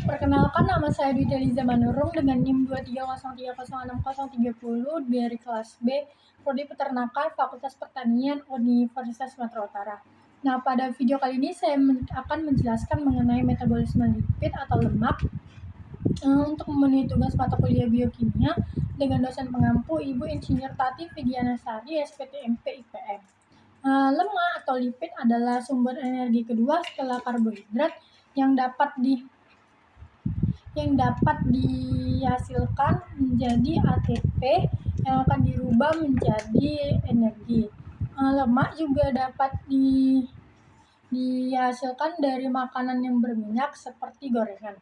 Perkenalkan, nama saya Dwi Deliza Manurung dengan NIM 230306030 dari kelas B, Prodi Peternakan, Fakultas Pertanian, Universitas Sumatera Utara. Nah, pada video kali ini saya akan menjelaskan mengenai metabolisme lipid atau lemak untuk memenuhi tugas mata kuliah biokimia dengan dosen pengampu Ibu Insinyur Tati Widianasari, SPTMP IPM. Lemak atau lipid adalah sumber energi kedua setelah karbohidrat yang dapat dihasilkan menjadi ATP yang akan dirubah menjadi energi. Lemak juga dapat dihasilkan dari makanan yang berminyak seperti gorengan.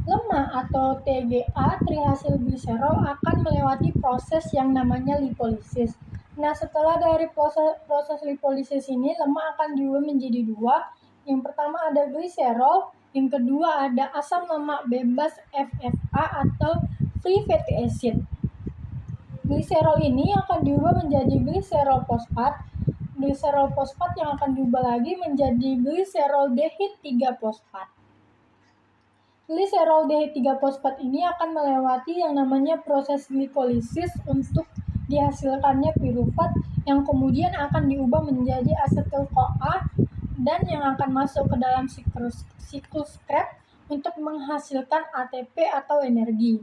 Lemak atau TGA, triacylglycerol, akan melewati proses yang namanya lipolisis. Nah, setelah dari proses lipolisis ini, lemak akan diubah menjadi dua. Yang pertama ada gliserol, yang kedua ada asam lemak bebas FFA atau free fatty acid. Gliserol ini akan diubah menjadi gliserol fosfat. Gliserol fosfat yang akan diubah lagi menjadi gliseroldehid 3-fosfat. Gliserol-dehid 3-fosfat ini akan melewati yang namanya proses glikolisis untuk dihasilkannya pirufat yang kemudian akan diubah menjadi asetil-CoA dan yang akan masuk ke dalam siklus Krebs untuk menghasilkan ATP atau energi.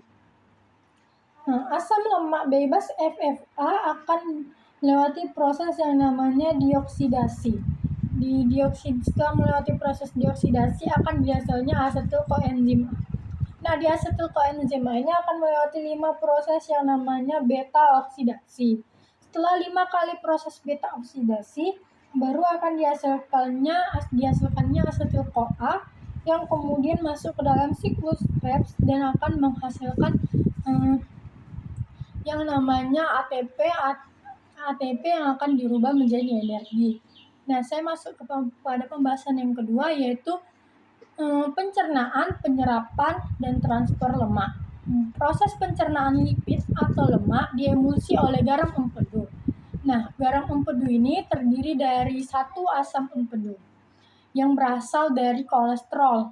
Nah, asam lemak bebas FFA akan melewati proses yang namanya dioksidasi. Setelah melewati proses dioksidasi akan dihasilnya asetil koenzim A. Nah, di asetil koenzim A ini akan melewati 5 proses yang namanya beta oksidasi. Setelah 5 kali proses beta oksidasi, baru akan dihasilkannya asetil CoA yang kemudian masuk ke dalam siklus Krebs dan akan menghasilkan yang namanya ATP yang akan dirubah menjadi energi. Nah, saya masuk pada pembahasan yang kedua, yaitu pencernaan, penyerapan, dan transfer lemak. Proses pencernaan lipid atau lemak diemulsi oleh garam empedu. Nah, garam empedu ini terdiri dari satu asam empedu yang berasal dari kolesterol.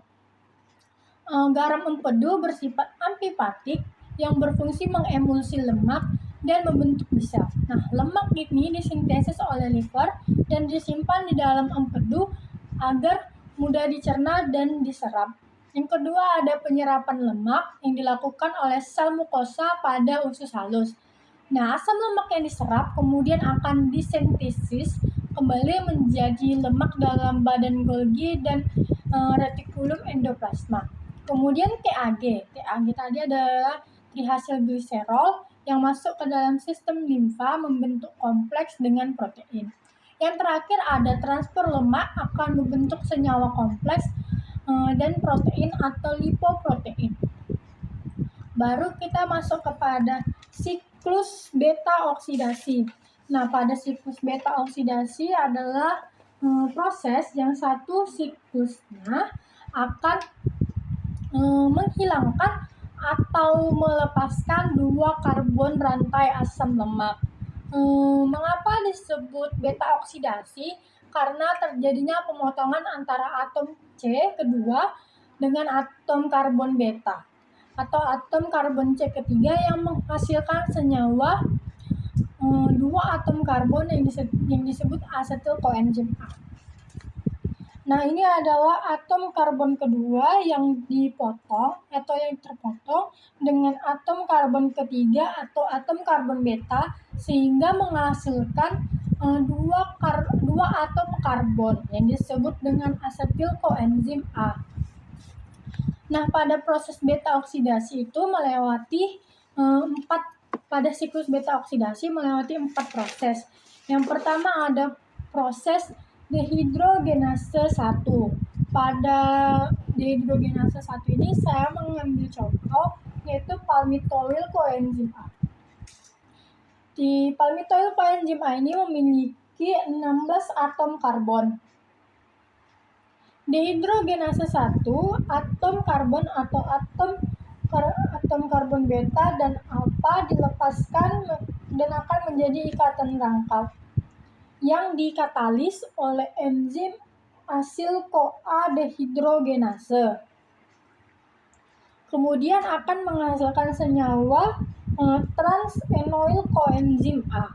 Garam empedu bersifat amfipatik yang berfungsi mengemulsi lemak dan membentuk sel. Nah, lemak ini disintesis oleh liver dan disimpan di dalam empedu agar mudah dicerna dan diserap. Yang kedua ada penyerapan lemak yang dilakukan oleh sel mukosa pada usus halus. Nah, asam lemak yang diserap kemudian akan disintesis kembali menjadi lemak dalam badan Golgi dan retikulum endoplasma. Kemudian TAG tadi adalah triacylglycerol yang masuk ke dalam sistem limfa membentuk kompleks dengan protein. Yang terakhir ada transfer lemak akan membentuk senyawa kompleks dan protein atau lipoprotein. Baru kita masuk kepada siklus beta oksidasi. Nah, pada siklus beta oksidasi adalah proses yang satu siklusnya akan menghilangkan atau melepaskan 2 karbon rantai asam lemak. Mengapa disebut beta oksidasi? Karena terjadinya pemotongan antara atom C kedua dengan atom karbon beta atau atom karbon C ketiga yang menghasilkan senyawa 2 atom karbon yang disebut asetil koenzim A. Nah, ini adalah atom karbon kedua yang dipotong atau yang terpotong dengan atom karbon ketiga atau atom karbon beta sehingga menghasilkan 2 atom karbon yang disebut dengan asetil koenzim A. Nah, pada proses beta oksidasi itu melewati pada siklus beta oksidasi melewati 4 proses. Yang pertama ada proses dehidrogenase 1. Pada dehidrogenase 1 ini saya mengambil contoh yaitu palmitoyl koenzim A. Di palmitoyl koenzim A ini memiliki 16 atom karbon. Dehidrogenase 1, atom karbon atau atom karbon beta dan alfa dilepaskan dan akan menjadi ikatan rangkap. yang dikatalis oleh enzim asil-CoA dehidrogenase. Kemudian akan menghasilkan senyawa trans-enoyl koenzim A.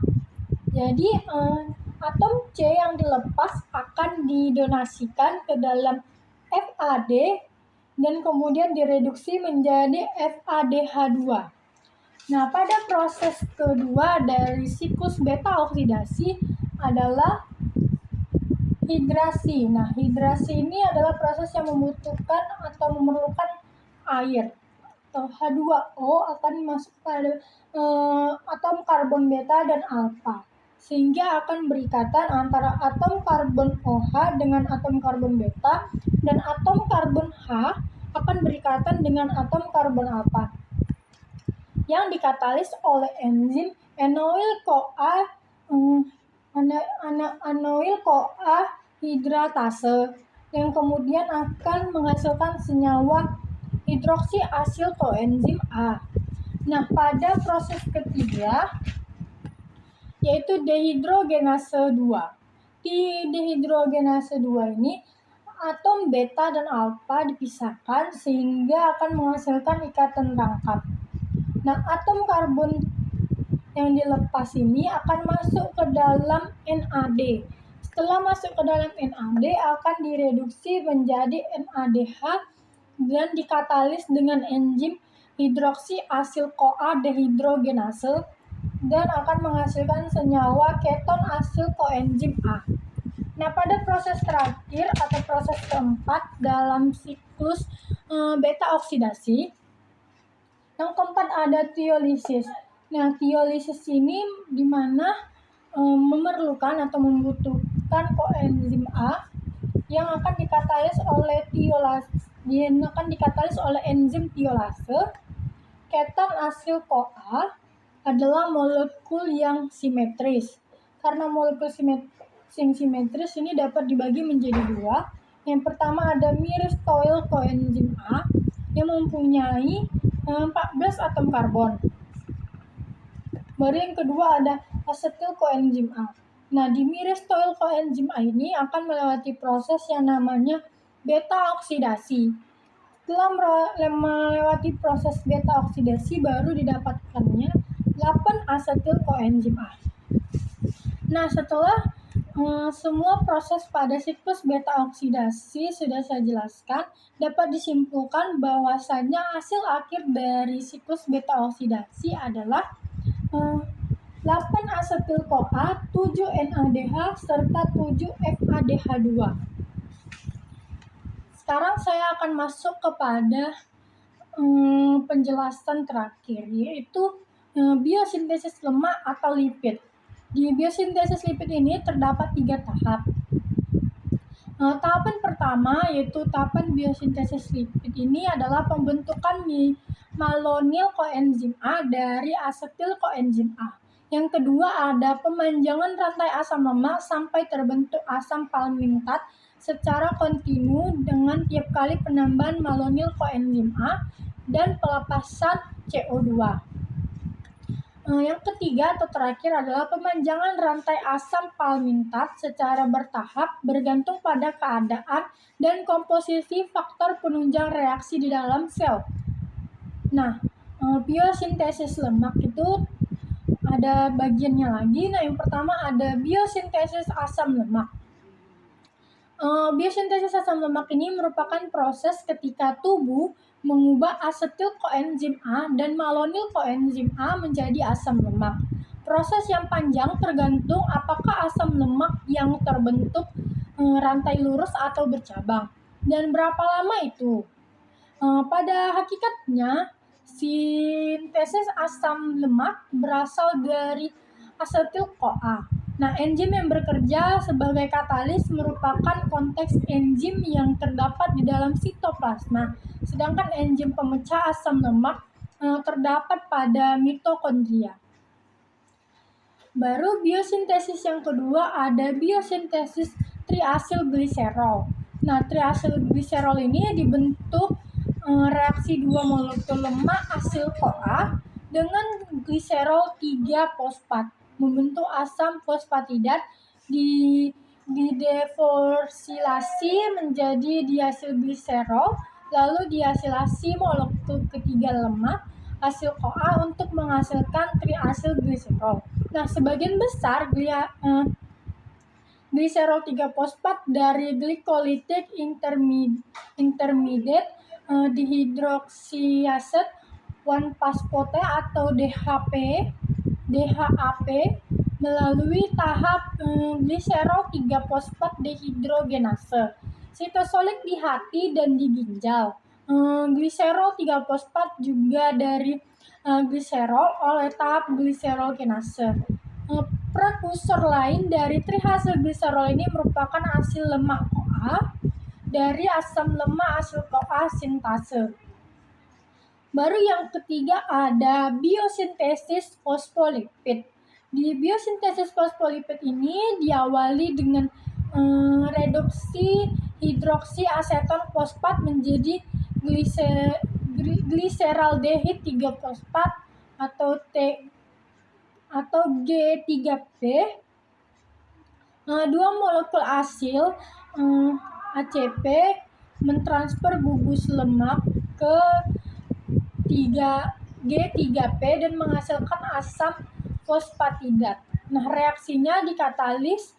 Jadi atom C yang dilepas akan didonasikan ke dalam FAD dan kemudian direduksi menjadi FADH2. Nah, pada proses kedua dari siklus beta oksidasi adalah hidrasi. Nah, hidrasi ini adalah proses yang membutuhkan atau memerlukan air. H2O akan masuk pada atom karbon beta dan alfa, sehingga akan berikatan antara atom karbon OH dengan atom karbon beta, dan atom karbon H akan berikatan dengan atom karbon alfa yang dikatalis oleh enzim enoyl-CoA anoyl-CoA hidratase yang kemudian akan menghasilkan senyawa hidroksi asil koenzim A. Nah, pada proses ketiga yaitu dehidrogenase 2. Di dehidrogenase 2 ini atom beta dan alfa dipisahkan sehingga akan menghasilkan ikatan rangkap. Nah, atom karbon yang dilepas ini akan masuk ke dalam NAD. Setelah masuk ke dalam NAD akan direduksi menjadi NADH dan dikatalis dengan enzim hidroksi asil CoA dehidrogenase dan akan menghasilkan senyawa keton asil koenzim A. Nah, pada proses terakhir atau proses keempat dalam siklus beta oksidasi, yang keempat ada tiolisis. Nah, tiolisis ini di mana memerlukan atau membutuhkan koenzim A yang akan dikatalis oleh enzim tiolase. Keton asil CoA adalah molekul yang simetris. Karena molekul simetris ini dapat dibagi menjadi dua. Yang pertama ada myristoyl koenzim A yang mempunyai 14 atom karbon. Baru yang kedua ada asetil koenzim A. Nah, di myristoyl koenzim A ini akan melewati proses yang namanya beta oksidasi. Setelah melewati proses beta oksidasi baru didapatkannya 8 asetil koenzim A. Nah, setelah semua proses pada siklus beta oksidasi sudah saya jelaskan, dapat disimpulkan bahwasanya hasil akhir dari siklus beta oksidasi adalah 8 asetil CoA, 7 NADH, serta 7 FADH2. Sekarang saya akan masuk kepada penjelasan terakhir, yaitu biosintesis lemak atau lipid. Di biosintesis lipid ini terdapat 3 tahap. Tahapan pertama yaitu tahapan biosintesis lipid ini adalah pembentukan malonyl koenzim A dari asetil koenzim A. Yang kedua ada pemanjangan rantai asam lemak sampai terbentuk asam palmitat secara kontinu dengan tiap kali penambahan malonyl koenzim A dan pelepasan CO2. Yang ketiga atau terakhir adalah pemanjangan rantai asam palmitat secara bertahap bergantung pada keadaan dan komposisi faktor penunjang reaksi di dalam sel. Nah, biosintesis lemak itu ada bagiannya lagi. Nah, yang pertama ada biosintesis asam lemak. Biosintesis asam lemak ini merupakan proses ketika tubuh mengubah asetil koenzim A dan malonyl koenzim A menjadi asam lemak. Proses yang panjang tergantung apakah asam lemak yang terbentuk rantai lurus atau bercabang dan berapa lama itu. Pada hakikatnya, sintesis asam lemak berasal dari asetil CoA. Nah, enzim yang bekerja sebagai katalis merupakan konteks enzim yang terdapat di dalam sitoplasma, sedangkan enzim pemecah asam lemak terdapat pada mitokondria. Baru biosintesis yang kedua ada biosintesis triasilgliserol. Nah, triasilgliserol ini dibentuk reaksi 2 molekul lemak asil CoA dengan gliserol 3 fosfat membentuk asam fosfatidat di dideforsilasi menjadi diasilgliserol, lalu diasilasi molekul ketiga lemak asil CoA untuk menghasilkan triasilgliserol. Nah, sebagian besar gliserol 3-fosfat dari glycolytic intermediate dihidroksiase 1-phosphate atau DHAP melalui tahap gliserol 3-fosfat dehidrogenase. Sitosolik di hati dan di ginjal. Gliserol 3-fosfat juga dari gliserol oleh tahap gliserolgenase. Prekursor lain dari triacylglycerol ini merupakan asil lemak CoA dari asam lemak asil CoA sintase. Baru yang ketiga ada biosintesis fosfolipid. Di biosintesis fosfolipid ini diawali dengan reduksi hidroksiaseton fosfat menjadi gliseraldehid 3-fosfat atau G3P. Dua molekul asil ACP mentransfer gugus lemak ke G3P dan menghasilkan asam fosfatidat. Nah, reaksinya dikatalis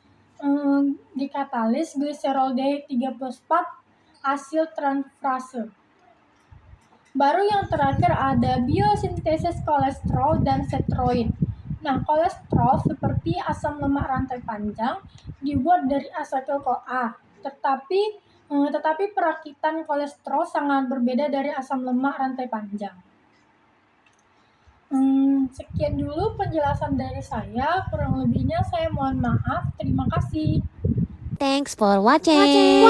gliseraldehid 3-fosfat asil transferase. Baru yang terakhir ada biosintesis kolesterol dan steroid. Nah, kolesterol seperti asam lemak rantai panjang dibuat dari asetil CoA, tetapi perakitan kolesterol sangat berbeda dari asam lemak rantai panjang. Sekian dulu penjelasan dari saya, kurang lebihnya saya mohon maaf. Terima kasih. Thanks for watching.